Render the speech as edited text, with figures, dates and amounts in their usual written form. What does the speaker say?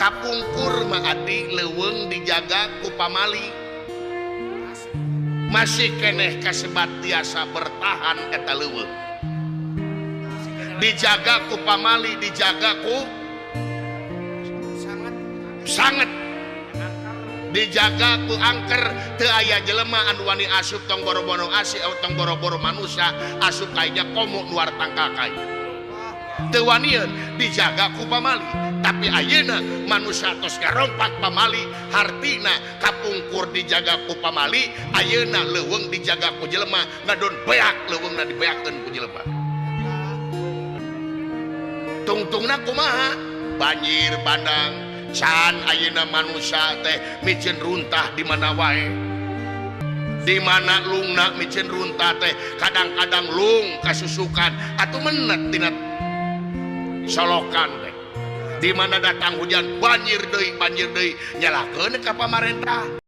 kapungkur maadi leuweung dijaga ku pamali masih keneh kasebat tiasa bertahan eta leuweung dijaga ku pamali dijaga ku sangat dijaga ku angker teu aya jelema anu wani asup tong boro-boro asi atau tong boro-boro manusia asup kainya komo luar tangkakai teu wanieun dijaga ku pamali tapi ayeuna manusia tos garompak pamali hartina kapungkur dijaga ku pamali ayeuna leuweung dijaga ku jelema ngadon beak leuweungna dibeakeun ku jelema tungtungna kumaha banjir bandang can ayeuna manusia teh micin runtah di mana wae di mana lungna micin runtah teh kadang-kadang lung kasusukan atuh menet tina solokan teh di mana datang hujan banjir deui nyalakeun ka pamarentah